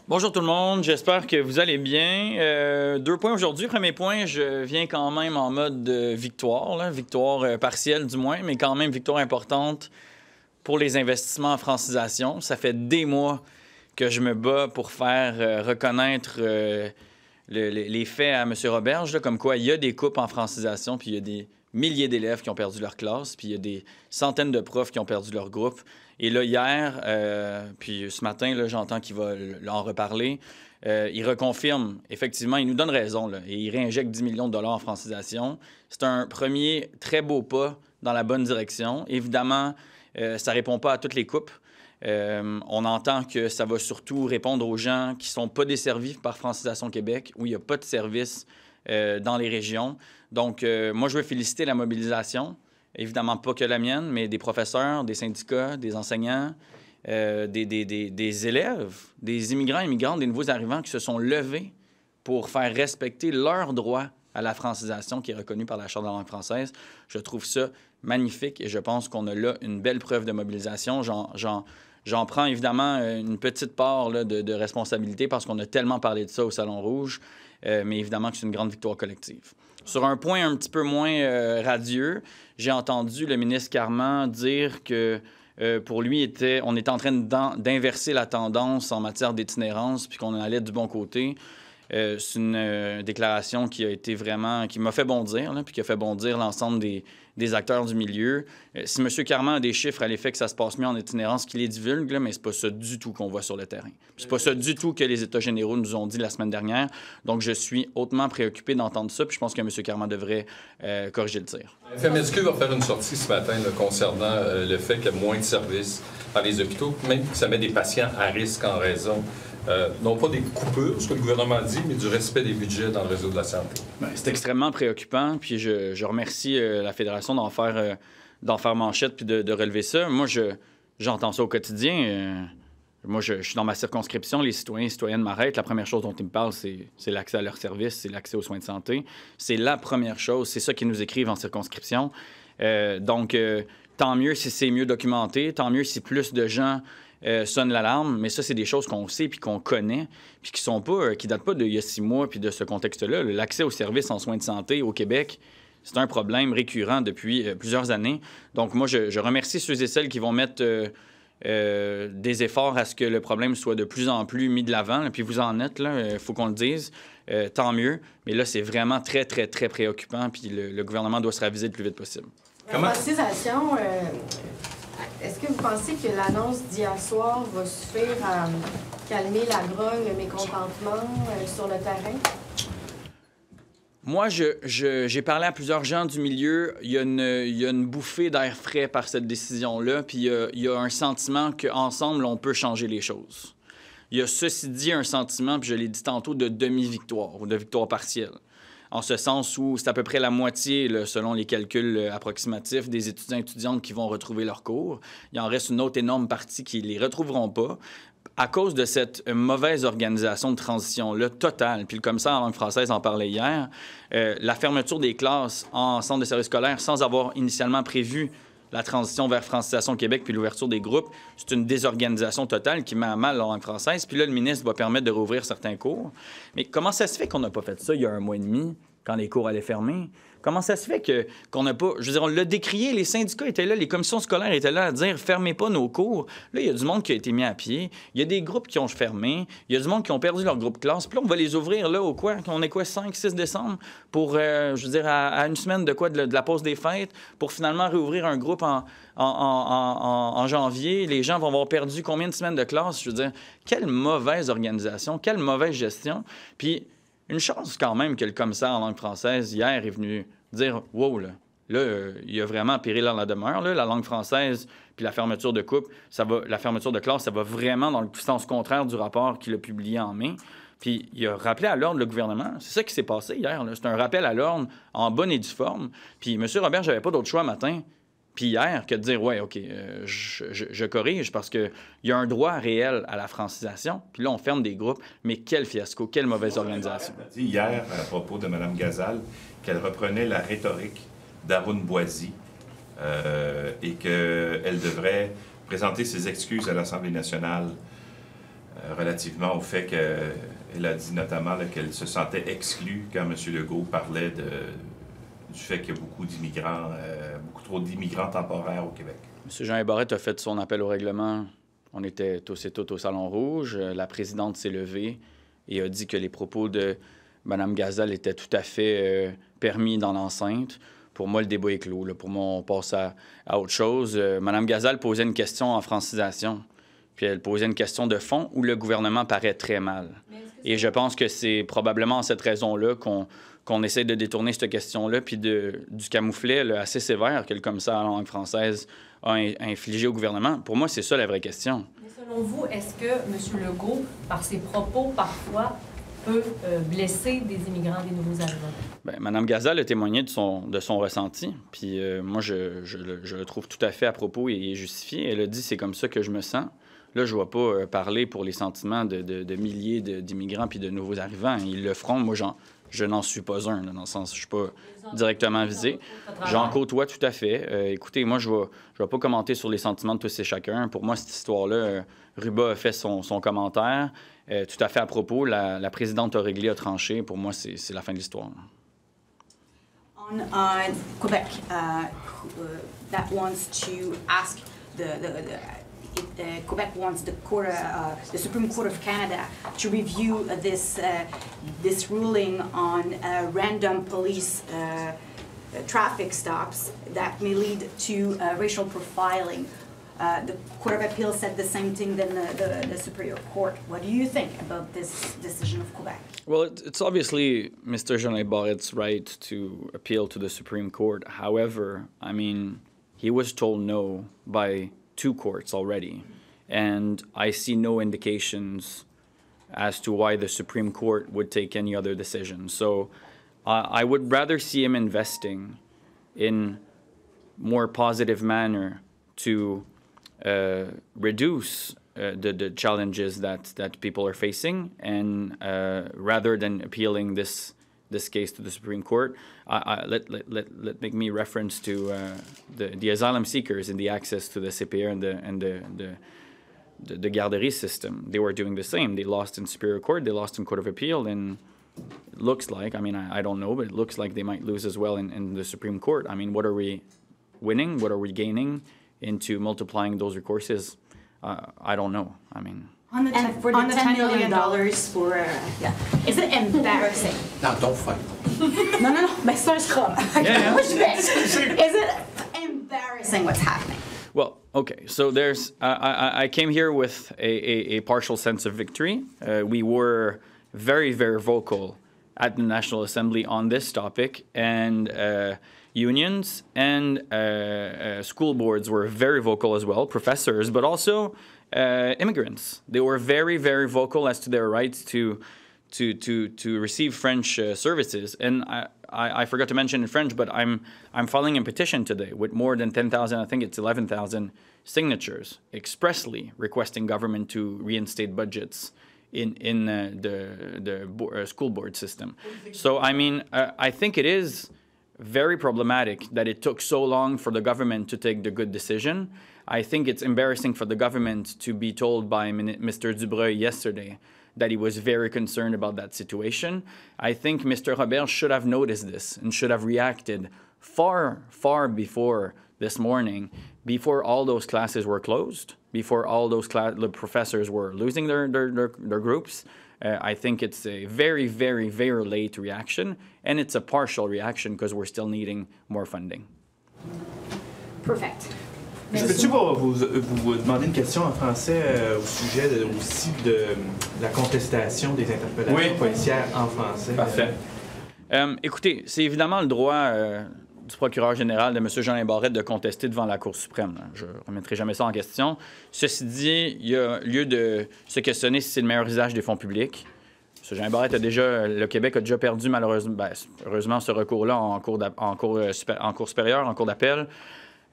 Bonjour tout le monde, j'espère que vous allez bien. 2 points aujourd'hui. Premier point, je viens quand même en mode victoire, là. Victoire partielle du moins, mais quand même victoire importante pour les investissements en francisation. Ça fait des mois que je me bats pour faire reconnaître les faits à M. Roberge, là, comme quoi il y a des coupes en francisation, puis il y a des milliers d'élèves qui ont perdu leur classe, puis il y a des centaines de profs qui ont perdu leur groupe. Et là, hier, puis ce matin, là, j'entends qu'il va en reparler. Il reconfirme, effectivement, il nous donne raison, là, et il réinjecte 10 millions de dollars en francisation. C'est un premier très beau pas dans la bonne direction. Évidemment, ça ne répond pas à toutes les coupes. On entend que ça va surtout répondre aux gens qui ne sont pas desservis par Francisation Québec, où il n'y a pas de service dans les régions. Donc, moi, je veux féliciter la mobilisation. Évidemment, pas que la mienne, mais des professeurs, des syndicats, des enseignants, des élèves, des immigrants, immigrantes, des nouveaux arrivants qui se sont levés pour faire respecter leur droit à la francisation qui est reconnue par la Charte de la langue française. Je trouve ça magnifique et je pense qu'on a là une belle preuve de mobilisation. J'en prends évidemment une petite part là, de responsabilité parce qu'on a tellement parlé de ça au Salon Rouge, mais évidemment que c'est une grande victoire collective. Sur un point un petit peu moins radieux, j'ai entendu le ministre Carman dire que pour lui, on était en train d'inverser la tendance en matière d'itinérance puis qu'on allait du bon côté. C'est une déclaration qui a été vraiment... qui m'a fait bondir, là, puis qui a fait bondir l'ensemble des acteurs du milieu. Si M. Carman a des chiffres à l'effet que ça se passe mieux en itinérance, qu'il les divulgue, là, mais c'est pas ça du tout qu'on voit sur le terrain. C'est pas ça du tout que les États généraux nous ont dit la semaine dernière. Donc, je suis hautement préoccupé d'entendre ça, puis je pense que M. Carman devrait corriger le tir. FMSQ va faire une sortie ce matin là, concernant le fait qu'il y a moins de services par les hôpitaux, même que ça met des patients à risque en raison non pas des coupures, ce que le gouvernement dit, mais du respect des budgets dans le réseau de la santé. Bien, c'est extrêmement préoccupant, puis je remercie la Fédération d'en faire manchette puis de relever ça. Moi, j'entends ça au quotidien. Moi, je suis dans ma circonscription, les citoyens et citoyennes m'arrêtent. La première chose dont ils me parlent, c'est l'accès à leurs services, c'est l'accès aux soins de santé. C'est la première chose, c'est ça qu'ils nous écrivent en circonscription. Donc, tant mieux si c'est mieux documenté, tant mieux si plus de gens sonne l'alarme, mais ça, c'est des choses qu'on sait puis qu'on connaît, puis qui datent pas d'il y a 6 mois puis de ce contexte-là. L'accès aux services en soins de santé au Québec, c'est un problème récurrent depuis plusieurs années. Donc, moi, je remercie ceux et celles qui vont mettre des efforts à ce que le problème soit de plus en plus mis de l'avant. Puis vous en êtes, il faut qu'on le dise. Tant mieux. Mais là, c'est vraiment très, très, très préoccupant, puis le gouvernement doit se raviser le plus vite possible. La francisation, est-ce que vous pensez que l'annonce d'hier soir va suffire à calmer la grogne, le mécontentement sur le terrain? Moi, j'ai parlé à plusieurs gens du milieu. Il y a une bouffée d'air frais par cette décision-là, puis il y a un sentiment qu'ensemble, on peut changer les choses. Il y a, ceci dit, un sentiment, puis je l'ai dit tantôt, de demi-victoire ou de victoire partielle. En ce sens où c'est à peu près la moitié, là, selon les calculs approximatifs, des étudiants et étudiantes qui vont retrouver leurs cours. Il en reste une autre énorme partie qui ne les retrouveront pas à cause de cette mauvaise organisation de transition-là totale. Puis le commissaire en langue française en parlait hier. La fermeture des classes en centre de service scolaire sans avoir initialement prévu la transition vers Francisation Québec puis l'ouverture des groupes, c'est une désorganisation totale qui met à mal la langue française. Puis là, le ministre va permettre de rouvrir certains cours. Mais comment ça se fait qu'on n'a pas fait ça il y a 1 mois et demi, quand les cours allaient fermer? Comment ça se fait qu'on n'a pas... Je veux dire, on l'a décrié, les syndicats étaient là, les commissions scolaires étaient là à dire « fermez pas nos cours ». Là, il y a du monde qui a été mis à pied, il y a des groupes qui ont fermé, il y a du monde qui ont perdu leur groupe classe. Puis là, on va les ouvrir là au quoi? On est quoi, 5-6 décembre? Pour, je veux dire, à une semaine de quoi? De la pause des fêtes, pour finalement réouvrir un groupe en janvier. Les gens vont avoir perdu combien de semaines de classe? Je veux dire, quelle mauvaise organisation, quelle mauvaise gestion. Puis... une chance quand même que le commissaire en langue française, hier, est venu dire « wow, là, il y a vraiment péril dans la demeure. Là, la langue française puis la fermeture de couple, la fermeture de classe, ça va vraiment dans le sens contraire du rapport qu'il a publié en mai. » Puis il a rappelé à l'ordre le gouvernement. C'est ça qui s'est passé hier. C'est un rappel à l'ordre en bonne et due forme. Puis M. Robert, j'avais pas d'autre choix matin. Puis hier, que de dire, ouais, OK, je corrige parce qu'il y a un droit réel à la francisation. Puis là, on ferme des groupes. Mais quel fiasco, quelle mauvaise organisation. Elle a dit hier, à propos de Mme Gazal, qu'elle reprenait la rhétorique d'Arun Boisy et qu'elle devrait présenter ses excuses à l'Assemblée nationale relativement au fait qu'elle a dit notamment qu'elle se sentait exclue quand M. Legault parlait du fait qu'il y a beaucoup d'immigrants, beaucoup trop d'immigrants temporaires au Québec. M. Jean Barrette a fait son appel au règlement. On était tous et toutes au Salon Rouge. La présidente s'est levée et a dit que les propos de Mme Gazal étaient tout à fait permis dans l'enceinte. Pour moi, le débat est clos. Là. Pour moi, on passe à autre chose. Mme Gazal posait une question en francisation. Puis elle posait une question de fond où le gouvernement paraît très mal. Et je pense que c'est probablement cette raison-là qu'on essaie de détourner cette question-là puis du camouflet là, assez sévère que le commissaire à la langue française a infligé au gouvernement. Pour moi, c'est ça la vraie question. Mais selon vous, est-ce que M. Legault, par ses propos, parfois, peut blesser des immigrants, des nouveaux arrivants? Bien, Mme Gazal a témoigné de son ressenti. Puis moi, je le trouve tout à fait à propos et justifié. Elle a dit « c'est comme ça que je me sens ». Là, je ne vais pas parler pour les sentiments de milliers d'immigrants puis de nouveaux arrivants. Ils le feront. Moi, je n'en suis pas un, là, dans le sens où je ne suis pas directement visé. J'en côtoie tout à fait. Écoutez, moi, je ne vais pas commenter sur les sentiments de tous et chacun. Pour moi, cette histoire-là, Ruba a fait son commentaire. Tout à fait à propos. La présidente a réglé, a tranché. Pour moi, c'est la fin de l'histoire. On Quebec, that wants to ask Quebec wants the Supreme Court of Canada to review this ruling on random police traffic stops that may lead to racial profiling. The Court of Appeal said the same thing than the Superior Court. What do you think about this decision of Quebec? Well, it's obviously Mr. Jean Barrette's right to appeal to the Supreme Court. However, I mean, he was told no by 2 courts already, and I see no indications as to why the Supreme Court would take any other decision. So I would rather see him investing in more positive manner to reduce the challenges that people are facing, and rather than appealing this case to the Supreme Court. Let make me reference to the asylum seekers and the access to the CPR and the garderie system. They were doing the same. They lost in Superior Court, they lost in Court of Appeal, and it looks like, I mean, I don't know, but it looks like they might lose as well in the Supreme Court. I mean, what are we winning? What are we gaining into multiplying those recourses? I don't know. I mean... On the $10 million for, is it embarrassing? No, don't fight. No. Mais c'est un scrum. Yeah. Is it embarrassing what's happening? Well, okay. So there's. I came here with a partial sense of victory. We were very, very vocal at the National Assembly on this topic, and unions and school boards were very vocal as well. Professors, but also. Immigrants. They were very, very vocal as to their rights to receive French services. And I forgot to mention in French, but I'm filing a petition today with more than 10,000, I think it's 11,000 signatures, expressly requesting government to reinstate budgets in the school board system. So, I mean, I think it is very problematic that it took so long for the government to take the good decision. I think it's embarrassing for the government to be told by Mr. Dubreuil yesterday that he was very concerned about that situation. I think Mr. Robert should have noticed this and should have reacted far, far before this morning, before all those classes were closed, before all those the professors were losing their groups. I think it's a very, very, very late reaction, and it's a partial reaction because we're still needing more funding. Perfect. Je peux-tu vous demander une question en français au sujet aussi de la contestation des interpellations policières en français? Parfait. Écoutez, c'est évidemment le droit du procureur général de M. Jean Barrette de contester devant la Cour suprême. Là. Je ne remettrai jamais ça en question. Ceci dit, il y a lieu de se questionner si c'est le meilleur usage des fonds publics. M. Jean Barrette le Québec a déjà perdu malheureusement, heureusement, ce recours-là en cour supérieure, en cour d'appel.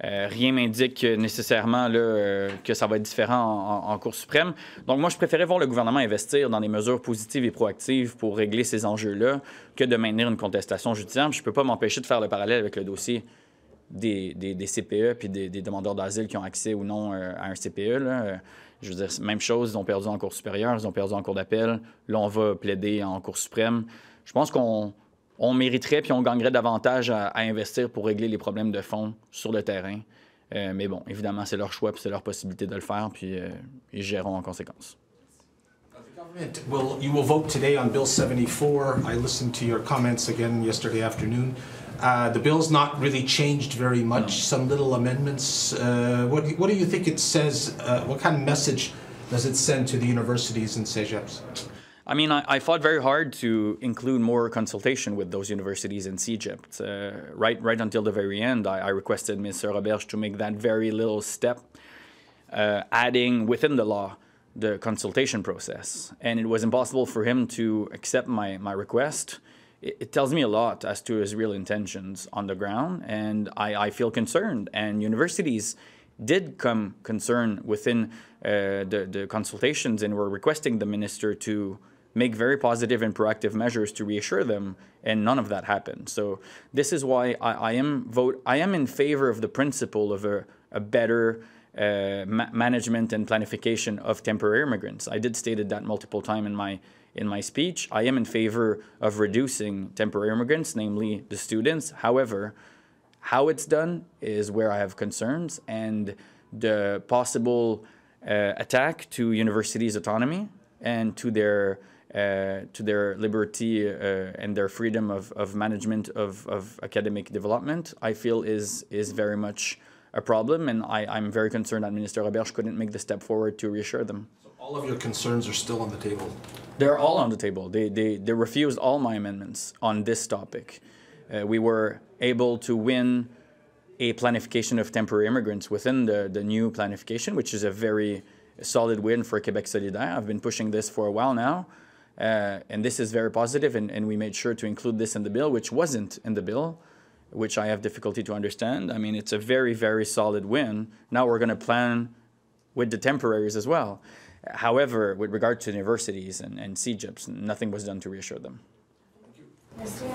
Rien m'indique nécessairement que ça va être différent en Cour suprême. Donc, moi, je préférais voir le gouvernement investir dans des mesures positives et proactives pour régler ces enjeux-là que de maintenir une contestation judiciaire. Je ne peux pas m'empêcher de faire le parallèle avec le dossier des CPE puis des demandeurs d'asile qui ont accès ou non à un CPE. Là. Je veux dire, même chose, ils ont perdu en Cour supérieure, ils ont perdu en Cour d'appel. Là, on va plaider en Cour suprême. Je pense qu'on mériterait puis on gagnerait davantage à investir pour régler les problèmes de fond sur le terrain. Mais bon, évidemment, c'est leur choix puis c'est leur possibilité de le faire, puis ils géreront en conséquence. You will vote today on Bill 74. I listened to your comments again yesterday afternoon. The bill's not really changed very much, some little amendments. What do you think it says, what kind of message does it send to the universities and CEGEPs? I mean, I fought very hard to include more consultation with those universities and CEGEP. Right until the very end, I requested Mr. Roberge to make that very little step, adding within the law the consultation process. And it was impossible for him to accept my request. It tells me a lot as to his real intentions on the ground, and I feel concerned. And universities did come concerned within the consultations and were requesting the minister to make very positive and proactive measures to reassure them, and none of that happened. So this is why I am in favor of the principle of a better management and planification of temporary immigrants. I did stated that multiple times in my speech. I am in favor of reducing temporary immigrants, namely the students. However, how it's done is where I have concerns, and the possible attack to universities' autonomy and to their liberty and their freedom of management of academic development, I feel is very much a problem, and I'm very concerned that Minister Roberge couldn't make the step forward to reassure them. So all of your concerns are still on the table? They're all on the table. They refused all my amendments on this topic. We were able to win a planification of temporary immigrants within the new planification, which is a very solid win for Québec solidaire. I've been pushing this for a while now, and this is very positive, and we made sure to include this in the bill, which wasn't in the bill, which I have difficulty to understand. I mean, it's a very, very solid win. Now we're going to plan with the temporaries as well. However, with regard to universities and CEGEPs, nothing was done to reassure them. Merci,